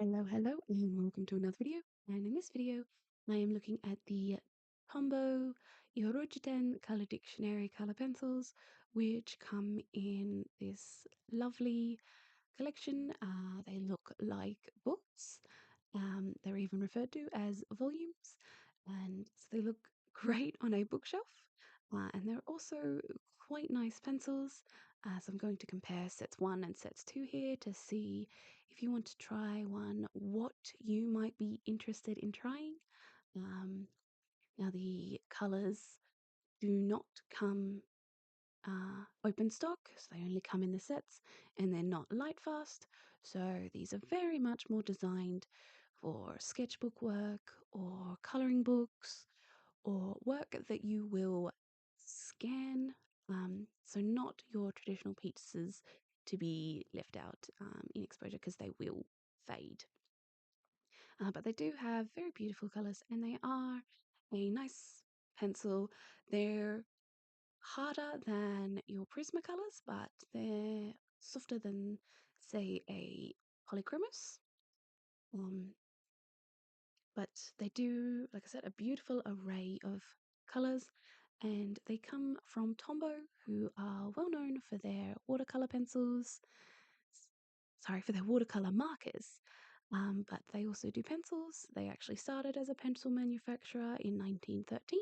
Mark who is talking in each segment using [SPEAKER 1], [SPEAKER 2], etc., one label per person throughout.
[SPEAKER 1] Hello, and welcome to another video. And in this video, I am looking at the Tombow Irojiten Color Dictionary color pencils, which come in this lovely collection. They look like books. They're even referred to as volumes, and so they look great on a bookshelf. And they're also quite nice pencils. So I'm going to compare sets 1 and sets 2 here to see if you want to try one, what you might be interested in trying. Um, Now, the colors do not come open stock, so they only come in the sets, and they're not light fast. So these are very much more designed for sketchbook work or coloring books or work that you will scan. So not your traditional pieces to be left out in exposure because they will fade. But they do have very beautiful colors and they are a nice pencil. They're harder than your Prismacolors, but they're softer than, say, a Polychromos. Um, but they do, like I said, a beautiful array of colors, and they come from Tombow, who are well known for their watercolor pencils. Sorry, for their watercolor markers. But they also do pencils. They actually started as a pencil manufacturer in 1913,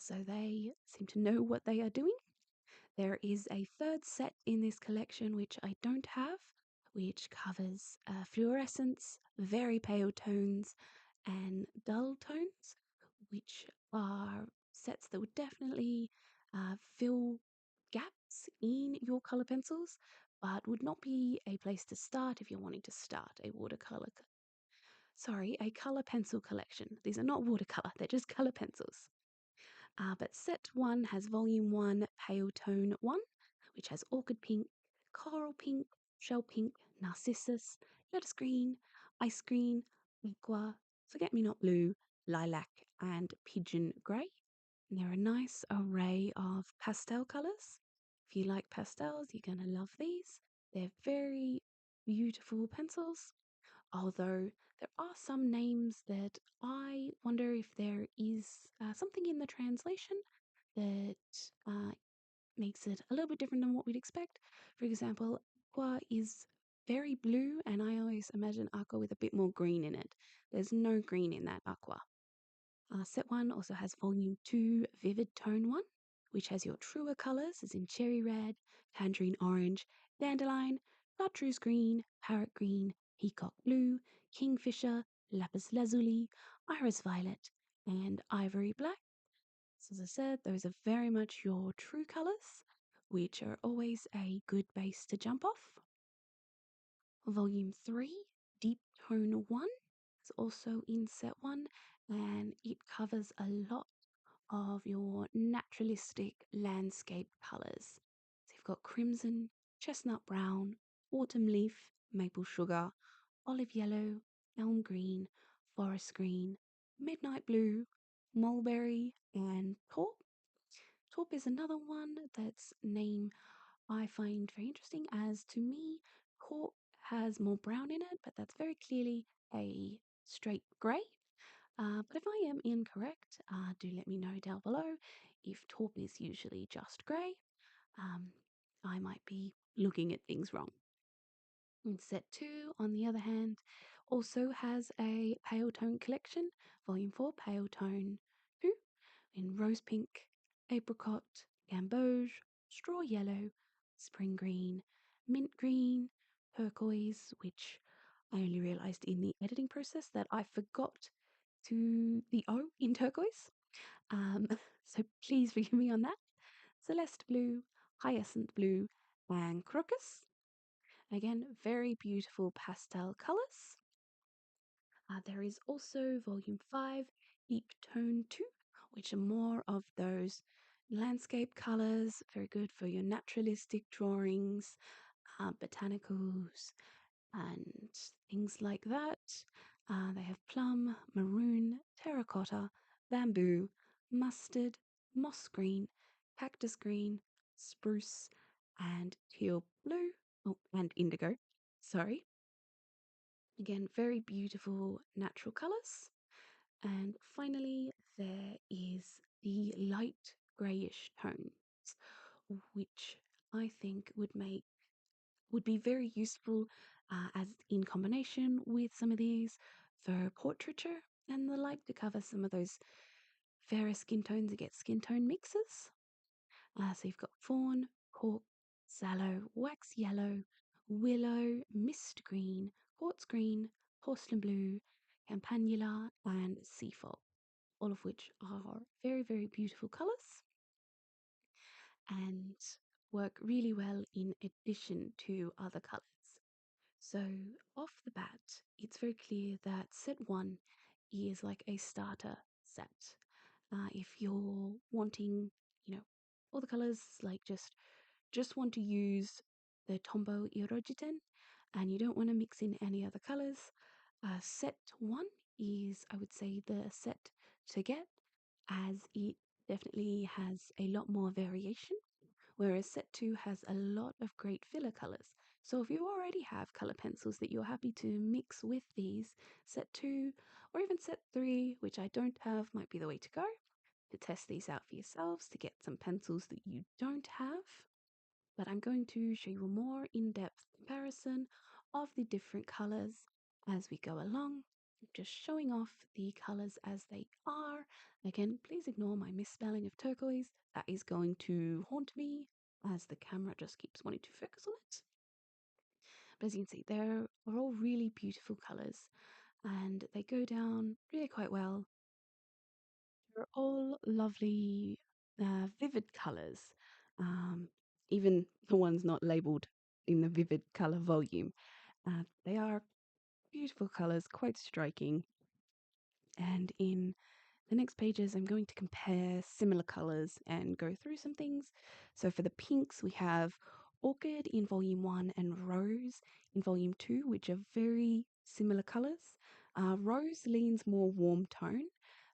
[SPEAKER 1] so they seem to know what they are doing. There is a third set in this collection which I don't have, which covers fluorescence, very pale tones, and dull tones, which are sets that would definitely fill gaps in your color pencils, but would not be a place to start if you're wanting to start a a color pencil collection. These are not watercolor, they're just color pencils. But set 1 has volume 1, pale tone 1, which has orchid pink, coral pink, shell pink, narcissus, lettuce green, ice green, aqua, forget me not blue, lilac, and pigeon grey. And they're a nice array of pastel colours. If you like pastels, you're going to love these. They're very beautiful pencils, although there are some names that I wonder if there is something in the translation that uh, makes it a little bit different than what we'd expect. For example, aqua is very blue, and I always imagine aqua with a bit more green in it. There's no green in that aqua. Set 1 also has volume 2, vivid tone 1, which has your truer colours, as in cherry red, tangerine orange, dandelion, chartreuse green, parrot green, peacock blue, kingfisher, lapis lazuli, iris violet, and ivory black. So as I said, those are very much your true colours, which are always a good base to jump off. Volume 3, Deep Tone 1, is also in set 1, and it covers a lot of your naturalistic landscape colours. So you've got crimson, chestnut brown, autumn leaf, maple sugar, olive yellow, elm green, forest green, midnight blue, mulberry, and taupe. Taupe is another one that's name I find very interesting, as to me, taupe has more brown in it, but that's very clearly a straight grey. But if I am incorrect, do let me know down below if taupe is usually just grey. Um, I might be looking at things wrong. And set 2, on the other hand, also has a pale tone collection, volume 4, pale tone 2, in rose pink, apricot, gamboge, straw yellow, spring green, mint green, turquoise, which I only realised in the editing process that I forgot to the O in turquoise. Um, so please forgive me on that. Celeste blue, hyacinth blue, and crocus. Again, very beautiful pastel colours. There is also volume 5, Deep Tone 2, which are more of those landscape colours, very good for your naturalistic drawings, botanicals, and things like that. They have plum, maroon, terracotta, bamboo, mustard, moss green, cactus green, spruce, and teal blue, oh, and indigo, sorry. Again, very beautiful natural colours. And finally, there is the light greyish tones, which I think would be very useful as in combination with some of these for portraiture and the like to cover some of those fairer skin tones that get skin tone mixes. So you've got fawn, cork, sallow, wax yellow, willow, mist green, quartz green, porcelain blue, campanula, and sea fog, all of which are very, very beautiful colours and work really well in addition to other colours. So, off the bat, it's very clear that set one is like a starter set. If you're wanting, you know, all the colors, like just want to use the Tombow Irojiten and you don't want to mix in any other colors, set one is, I would say, the set to get, as it definitely has a lot more variation, whereas set two has a lot of great filler colors. So if you already have color pencils that you're happy to mix with these, set two or even set three, which I don't have, might be the way to go to test these out for yourselves to get some pencils that you don't have. But I'm going to show you a more in-depth comparison of the different colors as we go along. Just showing off the colors as they are. Again, please ignore my misspelling of turquoise. That is going to haunt me as the camera just keeps wanting to focus on it. But as you can see, they're all really beautiful colors and they go down really quite well. They're all lovely, vivid colors. Even the ones not labeled in the vivid color volume. They are beautiful colors, quite striking. And in the next pages, I'm going to compare similar colors and go through some things. So for the pinks, we have Orchid in volume 1 and Rose in volume 2, which are very similar colors. Rose leans more warm tone,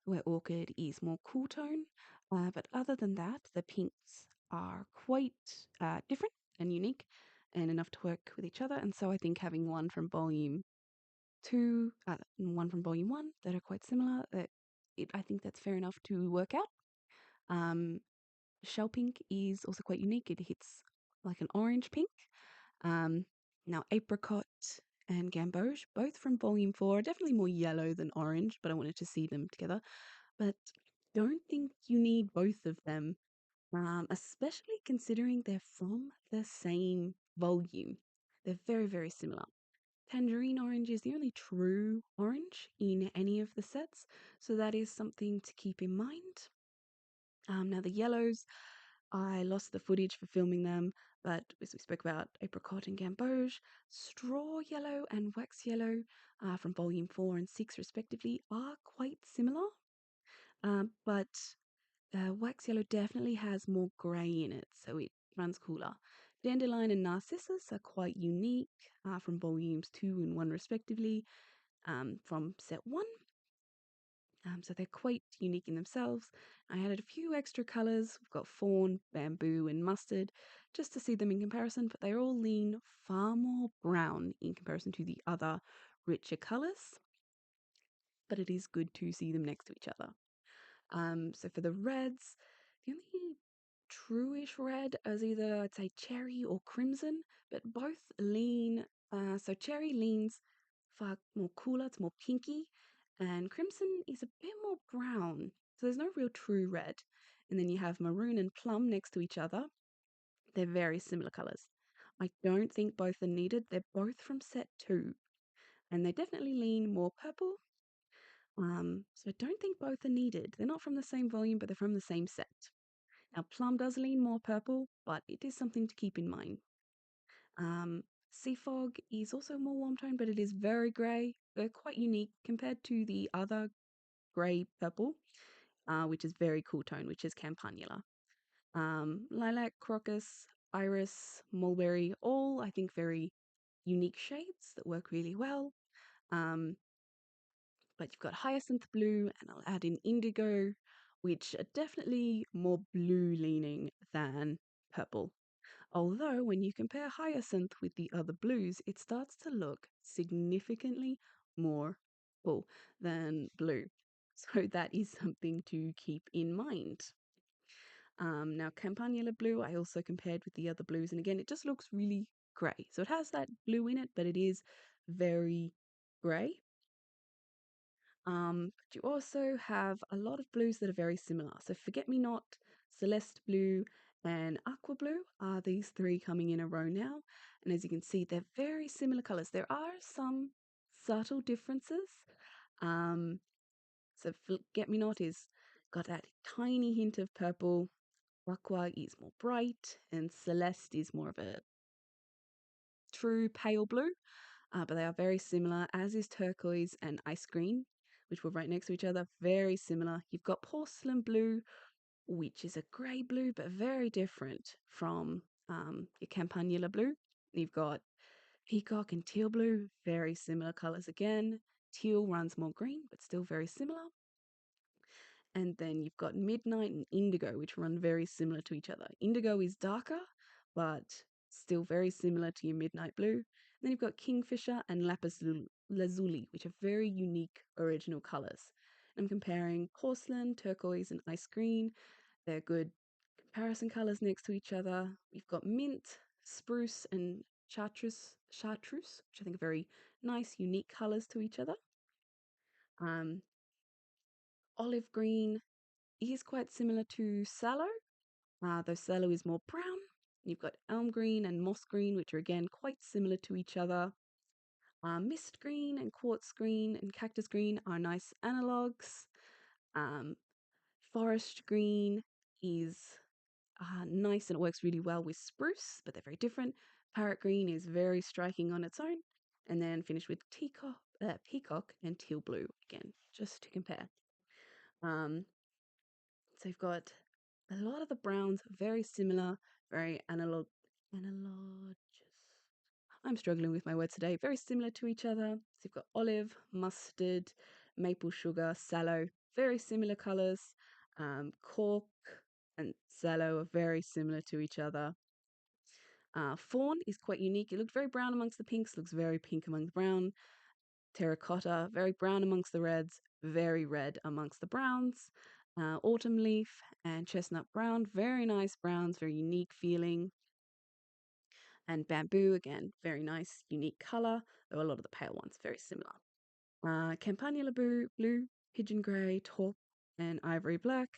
[SPEAKER 1] where Orchid is more cool tone. But other than that, the pinks are quite different and unique and enough to work with each other. And so I think having one from volume 2 and one from volume 1 that are quite similar, I think that's fair enough to work out. Um, Shell pink is also quite unique. It hits like an orange pink. Um, Now, apricot and gamboge, both from volume 4, are definitely more yellow than orange, but I wanted to see them together. But don't think you need both of them, especially considering they're from the same volume. They're very, very similar. Tangerine orange is the only true orange in any of the sets, so that is something to keep in mind. Now, the yellows, I lost the footage for filming them, but as we spoke about apricot and gamboge, straw yellow and wax yellow from volume 4 and 6, respectively, are quite similar. But wax yellow definitely has more grey in it, so it runs cooler. Dandelion and narcissus are quite unique from volumes 2 and 1, respectively, from set 1. So they're quite unique in themselves. I added a few extra colours. We've got fawn, bamboo, and mustard, just to see them in comparison, but they all lean far more brown in comparison to the other richer colours. But it is good to see them next to each other. So for the reds, the only truish red is either I'd say cherry or crimson, but both lean. So cherry leans far more cooler, it's more pinky, and crimson is a bit more brown. So there's no real true red. And then you have maroon and plum next to each other. They're very similar colors. I don't think both are needed. They're both from set 2, and they definitely lean more purple. So I don't think both are needed. They're not from the same volume, but they're from the same set. Now, plum does lean more purple, but it is something to keep in mind. Sea fog is also more warm tone, but it is very grey. They're quite unique compared to the other grey purple, which is very cool tone, which is campanula. Lilac, crocus, iris, mulberry, all I think very unique shades that work really well. Um, but you've got hyacinth blue, and I'll add in indigo, which are definitely more blue leaning than purple. Although, when you compare Hyacinth with the other blues, it starts to look significantly more full than blue. So, that is something to keep in mind. Now, Campanula blue, I also compared with the other blues, and again, it just looks really grey. So, it has that blue in it, but it is very grey. But you also have a lot of blues that are very similar. So Forget Me Not, Celeste Blue, and Aqua Blue are these three coming in a row now. And as you can see, they're very similar colors. There are some subtle differences. Um, so Forget Me Not is got that tiny hint of purple. Aqua is more bright, and Celeste is more of a true pale blue. But they are very similar, as is turquoise and ice green, which were right next to each other. Very similar. You've got porcelain blue, which is a grey blue, but very different from your campanula blue. You've got peacock and teal blue, very similar colours again. Teal runs more green, but still very similar. And then you've got midnight and indigo, which run very similar to each other. Indigo is darker, but still very similar to your midnight blue. And then you've got kingfisher and lapis lazuli, which are very unique original colors. I'm comparing porcelain, turquoise, and ice green. They're good comparison colors next to each other. We've got mint, spruce, and chartreuse, which I think are very nice, unique colors to each other. Um, Olive green is quite similar to sallow, though sallow is more brown. You've got elm green and moss green, which are again quite similar to each other. Mist green and quartz green and cactus green are nice analogues. Um, Forest green is nice and it works really well with spruce, but they're very different. Parrot green is very striking on its own. And then finish with peacock and teal blue again, just to compare. Um, So you've got a lot of the browns very similar, very analogous. I'm struggling with my words today. Very similar to each other. So you've got olive, mustard, maple sugar, sallow, very similar colors. Cork and sallow are very similar to each other. Fawn is quite unique. It looked very brown amongst the pinks, looks very pink among the brown. Terracotta, very brown amongst the reds, very red amongst the browns. Autumn leaf and chestnut brown, very nice browns, very unique feeling. And bamboo, again, very nice, unique color, though a lot of the pale ones very similar. Campanula blue, pigeon grey, taupe, and ivory black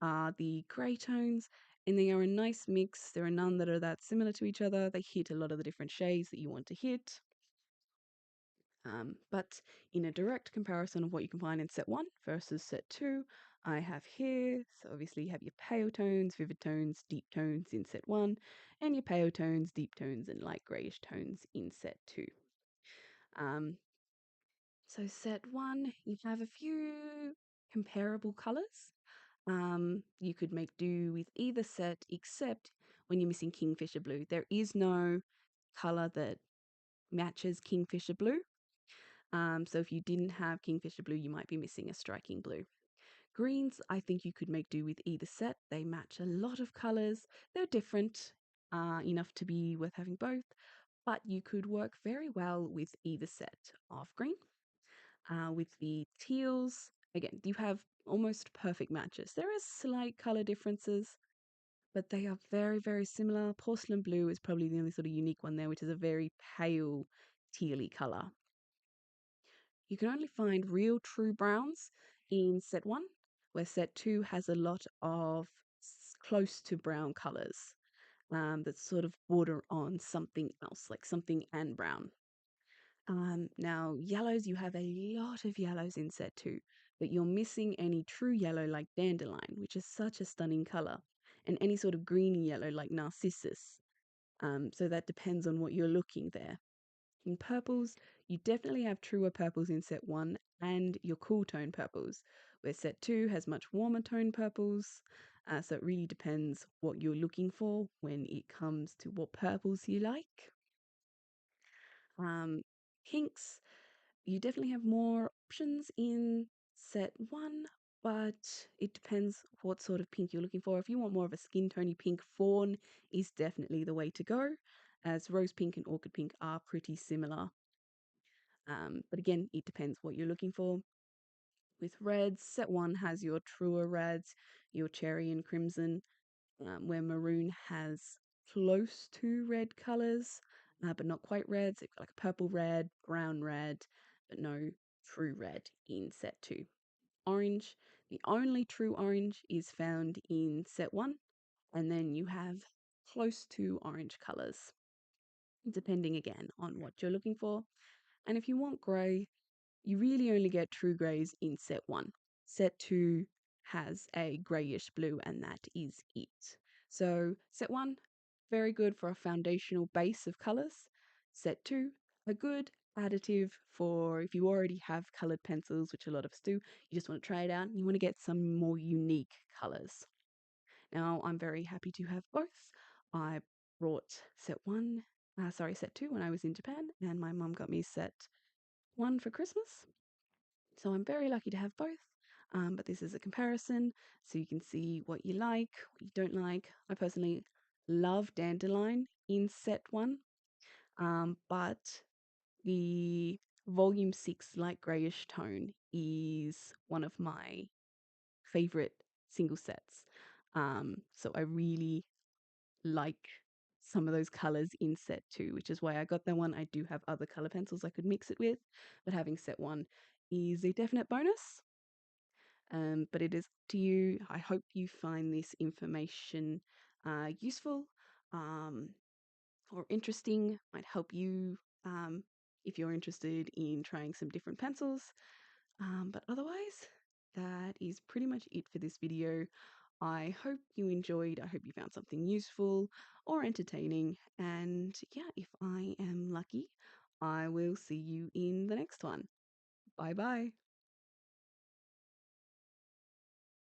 [SPEAKER 1] are the grey tones, and they are a nice mix. There are none that are that similar to each other. They hit a lot of the different shades that you want to hit. But in a direct comparison of what you can find in set 1 versus set 2, I have here, so obviously you have your pale tones, vivid tones, deep tones in set 1, and your pale tones, deep tones, and light greyish tones in set 2. Um, so set 1, you have a few comparable colours. You could make do with either set except when you're missing Kingfisher Blue. There is no colour that matches Kingfisher Blue. So if you didn't have Kingfisher Blue, you might be missing a striking blue. Greens, I think you could make do with either set. They match a lot of colours. They're different enough to be worth having both, but you could work very well with either set of green. With the teals, again, you have almost perfect matches. There are slight colour differences, but they are very, very similar. Porcelain blue is probably the only sort of unique one there, which is a very pale tealy colour. You can only find real true browns in set 1, where set 2 has a lot of close to brown colours that sort of border on something else, like something and brown. Now, yellows, you have a lot of yellows in set 2, but you're missing any true yellow like dandelion, which is such a stunning colour, and any sort of greeny yellow like narcissus. So that depends on what you're looking there. In purples, you definitely have truer purples in set 1 and your cool tone purples, where set 2 has much warmer tone purples. So it really depends what you're looking for when it comes to what purples you like. Pinks, you definitely have more options in set 1, but it depends what sort of pink you're looking for. If you want more of a skin tony pink, fawn is definitely the way to go, as rose pink and orchid pink are pretty similar. But again, it depends what you're looking for. With reds, set 1 has your truer reds, your cherry and crimson, where maroon has close to red colours, but not quite red. So you've got like a purple red, brown red, but no true red in set 2. Orange, the only true orange is found in set 1, and then you have close to orange colours, depending again on what you're looking for. And if you want grey, you really only get true greys in set 1. Set 2 has a greyish blue, and that is it. So set 1, very good for a foundational base of colours. Set 2, a good additive for if you already have coloured pencils, which a lot of us do, you just want to try it out and you want to get some more unique colours. Now, I'm very happy to have both. I brought set 2 when I was in Japan, and my mum got me set 1 for Christmas. So I'm very lucky to have both. But this is a comparison, so you can see what you like, what you don't like. I personally love dandelion in set 1, but the volume 6 light greyish tone is one of my favorite single sets. So I really like some of those colors in set 2, which is why I got that one. I do have other color pencils I could mix it with, but having set 1 is a definite bonus. But it is up to you. I hope you find this information useful or interesting. Might help you if you're interested in trying some different pencils. But otherwise, that is pretty much it for this video. I hope you enjoyed. I hope you found something useful or entertaining. And yeah, if I am lucky, I will see you in the next one. Bye bye.